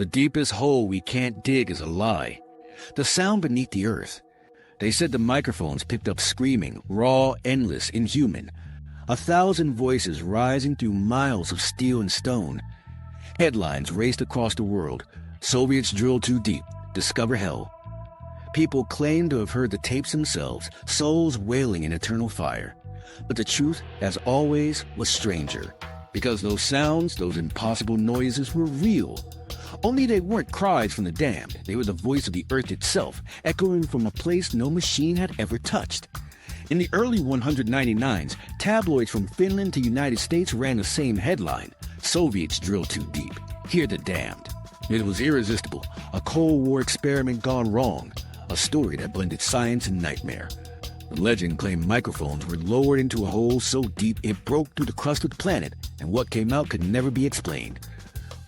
The deepest hole we can't dig is a lie. The sound beneath the earth. They said the microphones picked up screaming, raw, endless, inhuman. 1,000 voices rising through miles of steel and stone. Headlines raced across the world. Soviets drill too deep. Discover hell. People claimed to have heard the tapes themselves, souls wailing in eternal fire. But the truth, as always, was stranger. Because those sounds, those impossible noises were real. Only they weren't cries from the damned. They were the voice of the earth itself, echoing from a place no machine had ever touched. In the early 199s, tabloids from Finland to United States ran the same headline: Soviets drill too deep. Hear the damned. It was irresistible, a Cold War experiment gone wrong, a story that blended science and nightmare. The legend claimed microphones were lowered into a hole so deep it broke through the crust of the planet, and what came out could never be explained.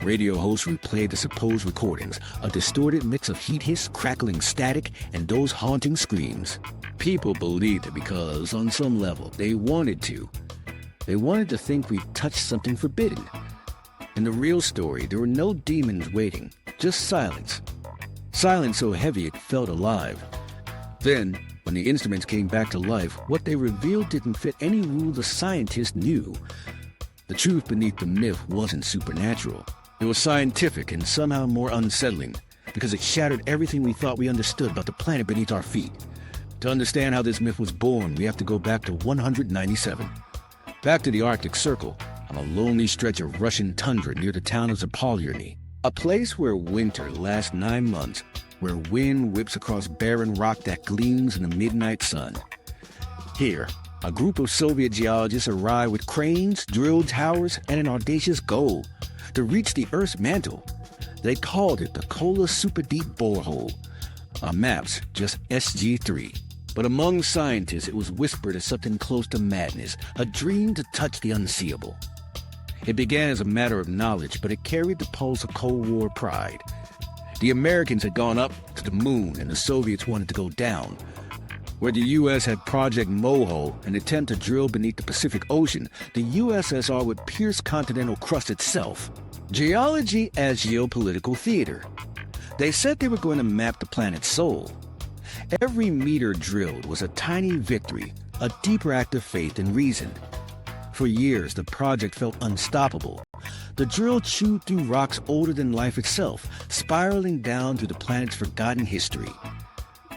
Radio hosts replayed the supposed recordings, a distorted mix of heat hiss, crackling static, and those haunting screams. People believed it because, on some level, they wanted to. They wanted to think we touched something forbidden. In the real story, there were no demons waiting, just silence. Silence so heavy it felt alive. Then, when the instruments came back to life, what they revealed didn't fit any rule the scientists knew. The truth beneath the myth wasn't supernatural. It was scientific and somehow more unsettling, because it shattered everything we thought we understood about the planet beneath our feet. To understand how this myth was born, we have to go back to 197. Back to the Arctic Circle, on a lonely stretch of Russian tundra near the town of Zapolyarny. A place where winter lasts 9 months, where wind whips across barren rock that gleams in the midnight sun. Here, a group of Soviet geologists arrived with cranes, drill towers, and an audacious goal: to reach the Earth's mantle. They called it the Kola Superdeep Borehole. On maps, just SG3. But among scientists, it was whispered as something close to madness, a dream to touch the unseeable. It began as a matter of knowledge, but it carried the pulse of Cold War pride. The Americans had gone up to the moon, and the Soviets wanted to go down. Where the U.S. had Project Moho, an attempt to drill beneath the Pacific Ocean, the USSR would pierce continental crust itself. Geology as geopolitical theater. They said they were going to map the planet's soul. Every meter drilled was a tiny victory, a deeper act of faith and reason. For years, the project felt unstoppable. The drill chewed through rocks older than life itself, spiraling down through the planet's forgotten history.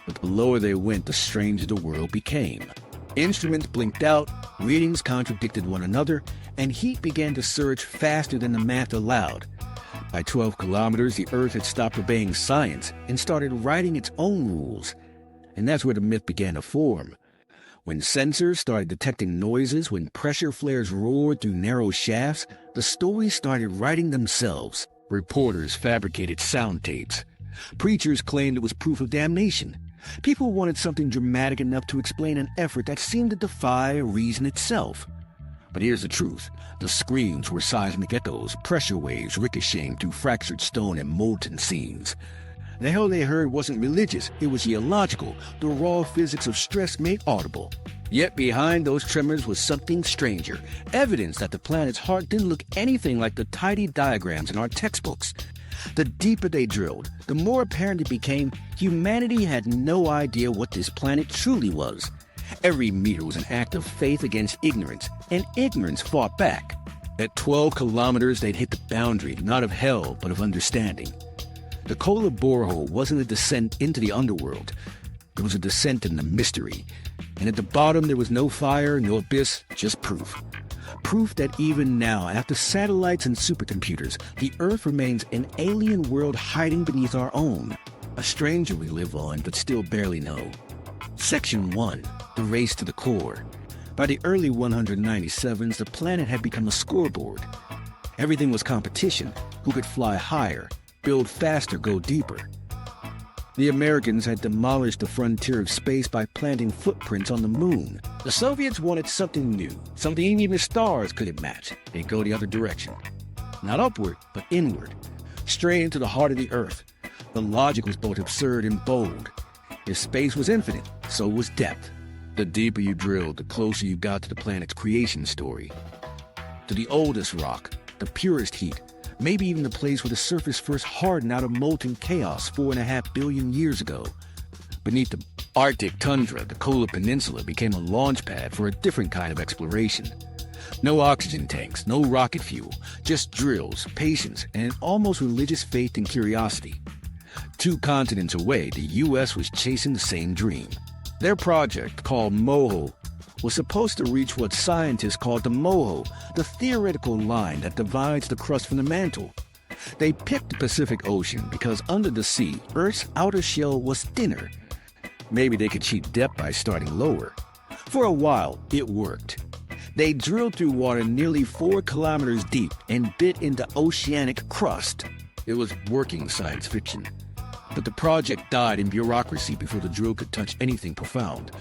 But the lower they went, the stranger the world became. Instruments blinked out, readings contradicted one another, and heat began to surge faster than the math allowed. By 12 kilometers, the Earth had stopped obeying science and started writing its own rules. And that's where the myth began to form. When sensors started detecting noises, when pressure flares roared through narrow shafts, the stories started writing themselves. Reporters fabricated sound tapes. Preachers claimed it was proof of damnation. People wanted something dramatic enough to explain an effort that seemed to defy reason itself. But here's the truth. The screams were seismic echoes, pressure waves ricocheting through fractured stone and molten seams. The hell they heard wasn't religious, it was geological, the raw physics of stress made audible. Yet behind those tremors was something stranger, evidence that the planet's heart didn't look anything like the tidy diagrams in our textbooks. The deeper they drilled, the more apparent it became humanity had no idea what this planet truly was. Every meter was an act of faith against ignorance, and ignorance fought back. At 12 kilometers, they'd hit the boundary, not of hell, but of understanding. The Kola borehole wasn't a descent into the underworld. It was a descent in the mystery. And at the bottom, there was no fire, no abyss, just proof. Proof that even now, after satellites and supercomputers, the Earth remains an alien world hiding beneath our own. A stranger we live on, but still barely know. Section 1. The race to the core. By the early 197s, the planet had become a scoreboard. Everything was competition. Who could fly higher, build faster, go deeper. The Americans had demolished the frontier of space by planting footprints on the moon. The Soviets wanted something new, something even the stars couldn't match. They'd go the other direction. Not upward, but inward. Straight into the heart of the Earth. The logic was both absurd and bold. If space was infinite, so was depth. The deeper you drilled, the closer you got to the planet's creation story. To the oldest rock, the purest heat, maybe even the place where the surface first hardened out of molten chaos 4.5 billion years ago. Beneath the Arctic tundra, the Kola Peninsula became a launch pad for a different kind of exploration. No oxygen tanks, no rocket fuel, just drills, patience, and an almost religious faith and curiosity. 2 continents away, the U.S. was chasing the same dream. Their project, called Moho, was supposed to reach what scientists called the Moho, the theoretical line that divides the crust from the mantle. They picked the Pacific Ocean because under the sea, Earth's outer shell was thinner. Maybe they could cheat depth by starting lower. For a while, it worked. They drilled through water nearly 4 kilometers deep and bit into oceanic crust. It was working science fiction. But the project died in bureaucracy before the drill could touch anything profound.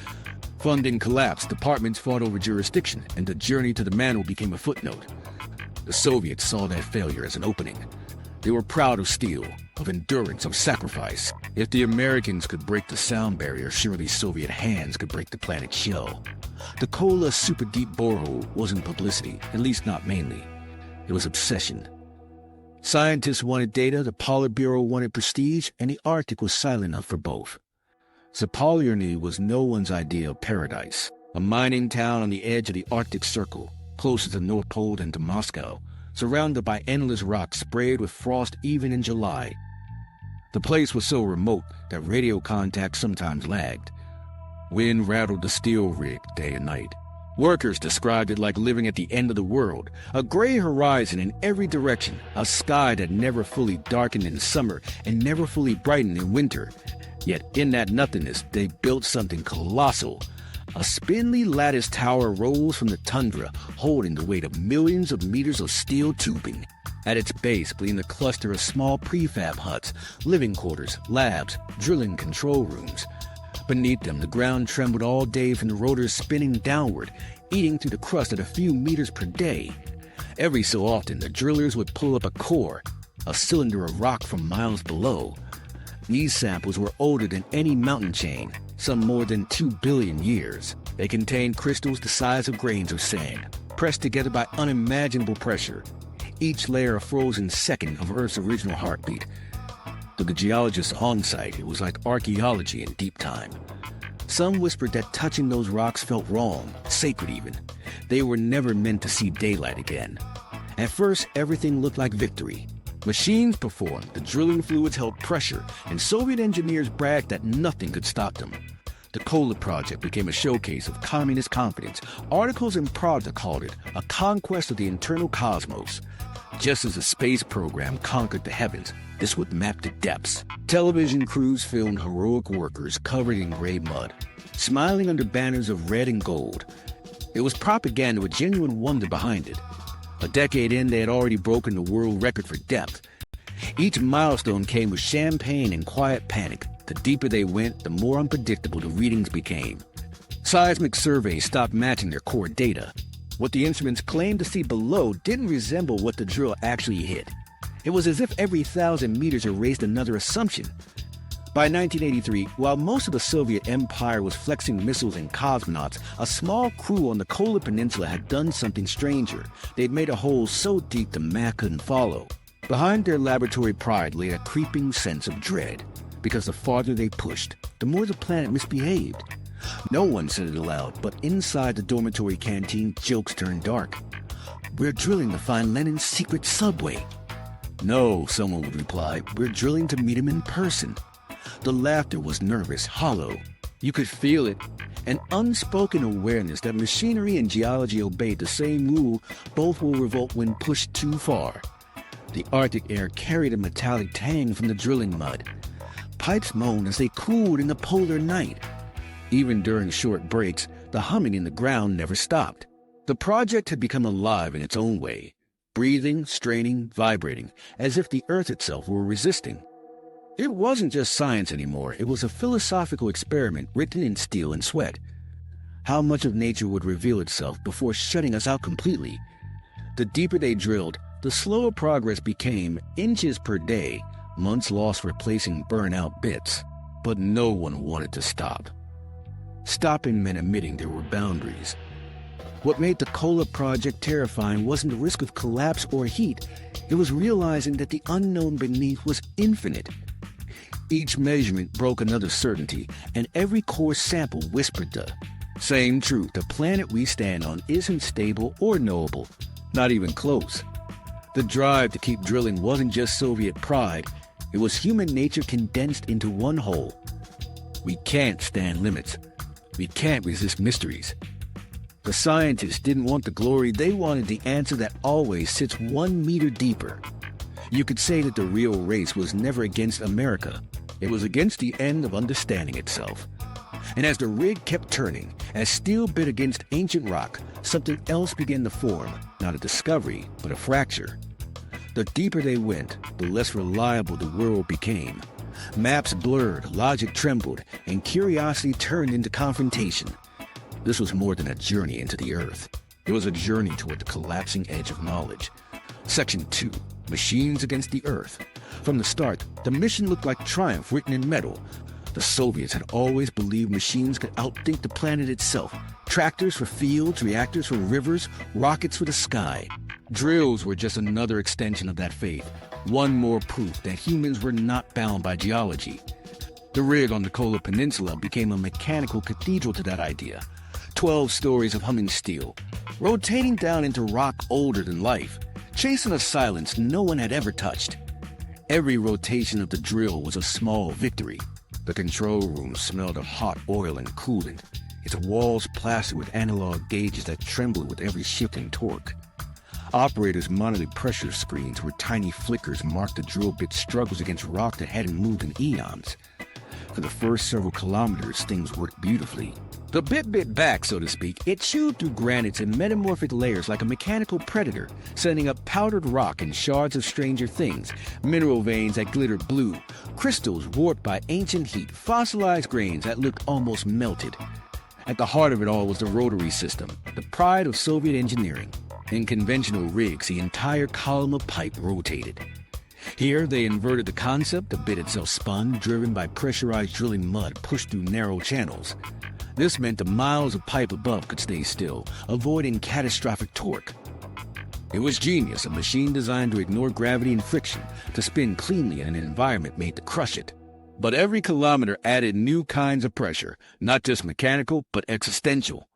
Funding collapsed, departments fought over jurisdiction, and the journey to the mantle became a footnote. The Soviets saw that failure as an opening. They were proud of steel, of endurance, of sacrifice. If the Americans could break the sound barrier, surely Soviet hands could break the planet's shell. The Kola Superdeep Borehole wasn't publicity, at least not mainly. It was obsession. Scientists wanted data, the Politburo wanted prestige, and the Arctic was silent enough for both. Zapolyarny was no one's idea of paradise, a mining town on the edge of the Arctic Circle, closer to the North Pole than to Moscow, surrounded by endless rocks sprayed with frost even in July. The place was so remote that radio contact sometimes lagged. Wind rattled the steel rig day and night. Workers described it like living at the end of the world, a gray horizon in every direction, a sky that never fully darkened in summer and never fully brightened in winter. Yet in that nothingness, they built something colossal. A spindly lattice tower rose from the tundra, holding the weight of millions of meters of steel tubing. At its base gleamed a cluster of small prefab huts, living quarters, labs, drilling control rooms. Beneath them, the ground trembled all day from the rotors spinning downward, eating through the crust at a few meters per day. Every so often, the drillers would pull up a core, a cylinder of rock from miles below. These samples were older than any mountain chain, some more than 2 billion years. They contained crystals the size of grains of sand, pressed together by unimaginable pressure, each layer a frozen second of Earth's original heartbeat. To the geologists on site, it was like archaeology in deep time. Some whispered that touching those rocks felt wrong, sacred even. They were never meant to see daylight again. At first, everything looked like victory. Machines performed, the drilling fluids held pressure, and Soviet engineers bragged that nothing could stop them. The Kola project became a showcase of communist confidence. Articles in Pravda called it a conquest of the internal cosmos. Just as the space program conquered the heavens, this would map the depths. Television crews filmed heroic workers covered in gray mud, smiling under banners of red and gold. It was propaganda with genuine wonder behind it. A decade in, they had already broken the world record for depth. Each milestone came with champagne and quiet panic. The deeper they went, the more unpredictable the readings became. Seismic surveys stopped matching their core data. What the instruments claimed to see below didn't resemble what the drill actually hit. It was as if every 1,000 meters erased another assumption. By 1983, while most of the Soviet Empire was flexing missiles and cosmonauts, a small crew on the Kola Peninsula had done something stranger. They'd made a hole so deep the math couldn't follow. Behind their laboratory pride lay a creeping sense of dread, because the farther they pushed, the more the planet misbehaved. No one said it aloud, but inside the dormitory canteen, jokes turned dark. "We're drilling to find Lenin's secret subway." "No," someone would reply, "we're drilling to meet him in person." The laughter was nervous, hollow. You could feel it, an unspoken awareness that machinery and geology obeyed the same rule: both will revolt when pushed too far. The Arctic air carried a metallic tang from the drilling mud. Pipes moaned as they cooled in the polar night. Even during short breaks, the humming in the ground never stopped. The project had become alive in its own way, breathing, straining, vibrating, as if the Earth itself were resisting. It wasn't just science anymore, it was a philosophical experiment written in steel and sweat. How much of nature would reveal itself before shutting us out completely? The deeper they drilled, the slower progress became, inches per day, months lost replacing burnt-out bits. But no one wanted to stop. Stopping meant admitting there were boundaries. What made the Kola project terrifying wasn't the risk of collapse or heat. It was realizing that the unknown beneath was infinite. Each measurement broke another certainty, and every core sample whispered the same truth. The planet we stand on isn't stable or knowable, not even close. The drive to keep drilling wasn't just Soviet pride. It was human nature condensed into one whole. We can't stand limits. We can't resist mysteries. The scientists didn't want the glory. They wanted the answer that always sits 1 meter deeper. You could say that the real race was never against America. It was against the end of understanding itself. And as the rig kept turning, as steel bit against ancient rock, something else began to form, not a discovery, but a fracture. The deeper they went, the less reliable the world became. Maps blurred, logic trembled, and curiosity turned into confrontation. This was more than a journey into the earth. It was a journey toward the collapsing edge of knowledge. Section 2, Machines Against the Earth. From the start, the mission looked like triumph written in metal. The Soviets had always believed machines could outthink the planet itself. Tractors for fields, reactors for rivers, rockets for the sky. Drills were just another extension of that faith. One more proof that humans were not bound by geology. The rig on the Kola Peninsula became a mechanical cathedral to that idea. 12 stories of humming steel, rotating down into rock older than life, chasing a silence no one had ever touched. Every rotation of the drill was a small victory. The control room smelled of hot oil and coolant, its walls plastered with analog gauges that trembled with every shift in torque. Operators monitored pressure screens where tiny flickers marked the drill bit's struggles against rock that hadn't moved in eons. For the first several kilometers, things worked beautifully. The bit bit back, so to speak. It chewed through granites and metamorphic layers like a mechanical predator, sending up powdered rock and shards of stranger things, mineral veins that glittered blue, crystals warped by ancient heat, fossilized grains that looked almost melted. At the heart of it all was the rotary system, the pride of Soviet engineering. In conventional rigs, the entire column of pipe rotated. Here, they inverted the concept. The bit itself spun, driven by pressurized drilling mud pushed through narrow channels. This meant the miles of pipe above could stay still, avoiding catastrophic torque. It was genius, a machine designed to ignore gravity and friction, to spin cleanly in an environment made to crush it. But every kilometer added new kinds of pressure, not just mechanical, but existential.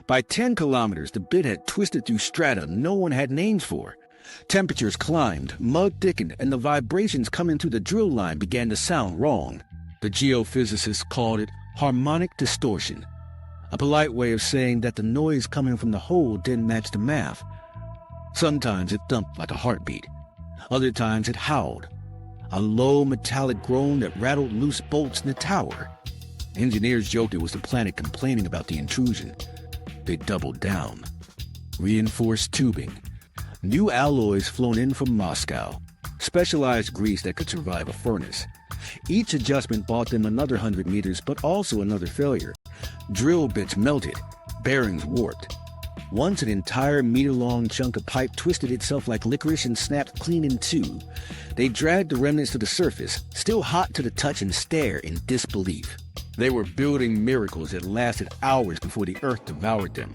By 10 kilometers, the bit had twisted through strata no one had names for. Temperatures climbed, mud thickened, and the vibrations coming through the drill line began to sound wrong. The geophysicists called it harmonic distortion, a polite way of saying that the noise coming from the hole didn't match the math. Sometimes it thumped like a heartbeat. Other times it howled, a low metallic groan that rattled loose bolts in the tower. Engineers joked it was the planet complaining about the intrusion. They doubled down. Reinforced tubing, new alloys flown in from Moscow, specialized grease that could survive a furnace. Each adjustment bought them another 100 meters, but also another failure. Drill bits melted, bearings warped. Once an entire meter-long chunk of pipe twisted itself like licorice and snapped clean in two. They dragged the remnants to the surface, still hot to the touch, and stared in disbelief. They were building miracles that lasted hours before the earth devoured them.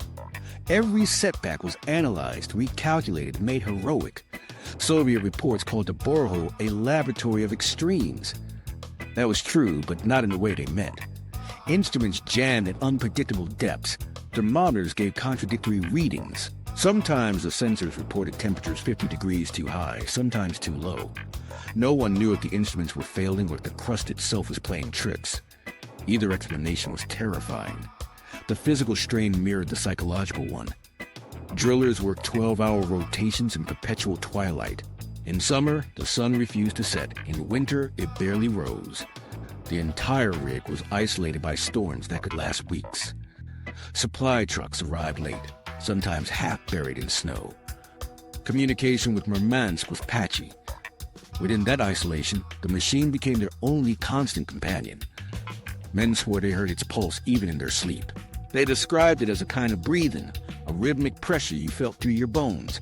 Every setback was analyzed, recalculated, made heroic. Soviet reports called the borehole a laboratory of extremes. That was true, but not in the way they meant. Instruments jammed at unpredictable depths. Thermometers gave contradictory readings. Sometimes the sensors reported temperatures 50 degrees too high, sometimes too low. No one knew if the instruments were failing or if the crust itself was playing tricks. Either explanation was terrifying. The physical strain mirrored the psychological one. Drillers worked 12-hour rotations in perpetual twilight. In summer, the sun refused to set. In winter, it barely rose. The entire rig was isolated by storms that could last weeks. Supply trucks arrived late, sometimes half buried in snow. Communication with Murmansk was patchy. Within that isolation, the machine became their only constant companion. Men swore they heard its pulse even in their sleep. They described it as a kind of breathing, a rhythmic pressure you felt through your bones.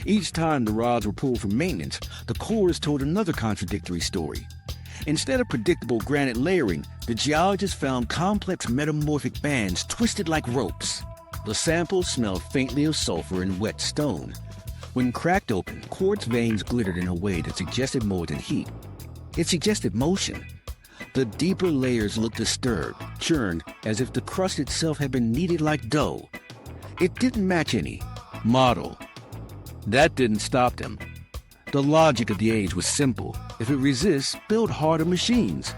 Each time the rods were pulled for maintenance, the cores told another contradictory story. Instead of predictable granite layering, the geologists found complex metamorphic bands twisted like ropes. The sample smelled faintly of sulfur and wet stone. When cracked open, quartz veins glittered in a way that suggested more than heat. It suggested motion. The deeper layers looked disturbed, churned, as if the crust itself had been kneaded like dough. It didn't match any model. That didn't stop them. The logic of the age was simple. If it resists, build harder machines.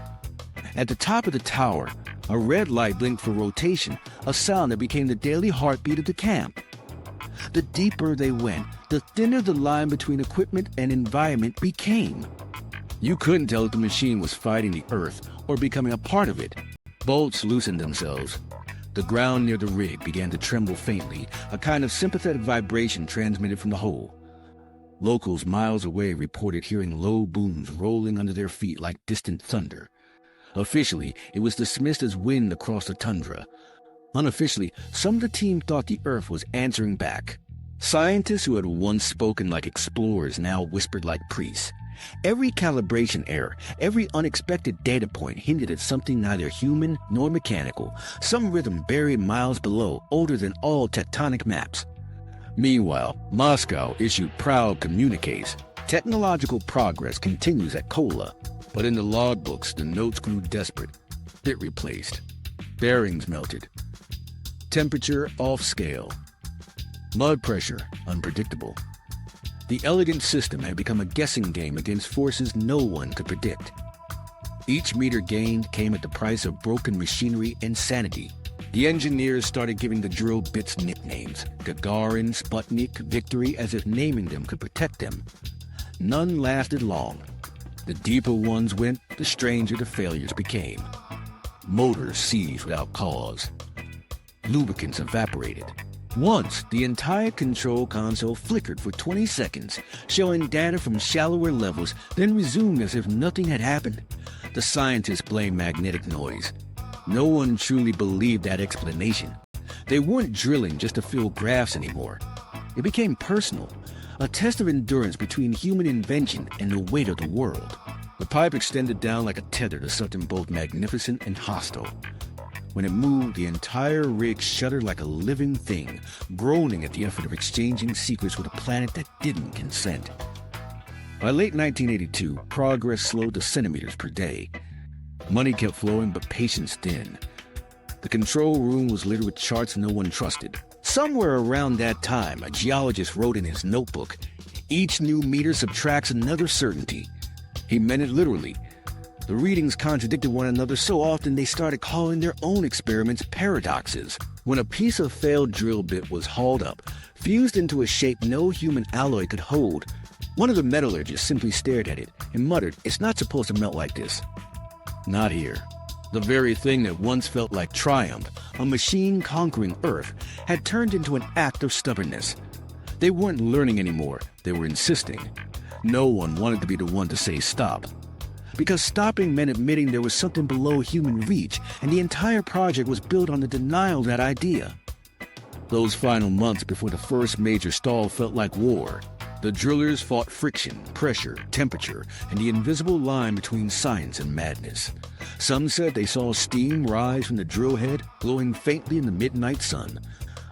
At the top of the tower, a red light blinked for rotation, a sound that became the daily heartbeat of the camp. The deeper they went, the thinner the line between equipment and environment became. You couldn't tell if the machine was fighting the earth or becoming a part of it. Bolts loosened themselves. The ground near the rig began to tremble faintly, a kind of sympathetic vibration transmitted from the hole. Locals miles away reported hearing low booms rolling under their feet like distant thunder. Officially, it was dismissed as wind across the tundra. Unofficially, some of the team thought the Earth was answering back. Scientists who had once spoken like explorers now whispered like priests. Every calibration error, every unexpected data point hinted at something neither human nor mechanical, some rhythm buried miles below, older than all tectonic maps. Meanwhile, Moscow issued proud communiques. Technological progress continues at Kola, but in the logbooks the notes grew desperate. Bit replaced. Bearings melted. Temperature off scale. Mud pressure unpredictable. The elegant system had become a guessing game against forces no one could predict. Each meter gained came at the price of broken machinery and sanity. The engineers started giving the drill bits nicknames: Gagarin, Sputnik, Victory, as if naming them could protect them. None lasted long. The deeper ones went, the stranger the failures became. Motors seized without cause. Lubricants evaporated. Once, the entire control console flickered for 20 seconds, showing data from shallower levels, then resumed as if nothing had happened. The scientists blamed magnetic noise. No one truly believed that explanation. They weren't drilling just to fill graphs anymore. It became personal, a test of endurance between human invention and the weight of the world. The pipe extended down like a tether to something both magnificent and hostile. When it moved, the entire rig shuddered like a living thing, groaning at the effort of exchanging secrets with a planet that didn't consent. By late 1982, progress slowed to centimeters per day. Money kept flowing, but patience thinned. The control room was littered with charts no one trusted. Somewhere around that time, a geologist wrote in his notebook, "Each new meter subtracts another certainty." He meant it literally. The readings contradicted one another so often they started calling their own experiments paradoxes. When a piece of failed drill bit was hauled up, fused into a shape no human alloy could hold, one of the metallurgists simply stared at it and muttered, "It's not supposed to melt like this." Not here. The very thing that once felt like triumph, a machine conquering Earth, had turned into an act of stubbornness. They weren't learning anymore, they were insisting. No one wanted to be the one to say stop. Because stopping meant admitting there was something below human reach, and the entire project was built on the denial of that idea. Those final months before the first major stall felt like war. The drillers fought friction, pressure, temperature, and the invisible line between science and madness. Some said they saw steam rise from the drill head, glowing faintly in the midnight sun.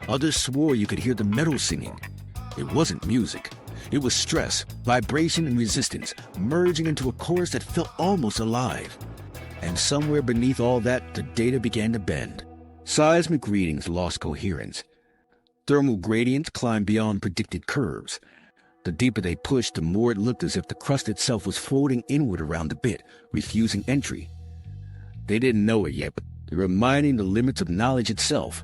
Others swore you could hear the metal singing. It wasn't music. It was stress, vibration, and resistance, merging into a chorus that felt almost alive. And somewhere beneath all that, the data began to bend. Seismic readings lost coherence. Thermal gradients climbed beyond predicted curves. The deeper they pushed, the more it looked as if the crust itself was folding inward around the bit, refusing entry. They didn't know it yet, but they were mining the limits of knowledge itself.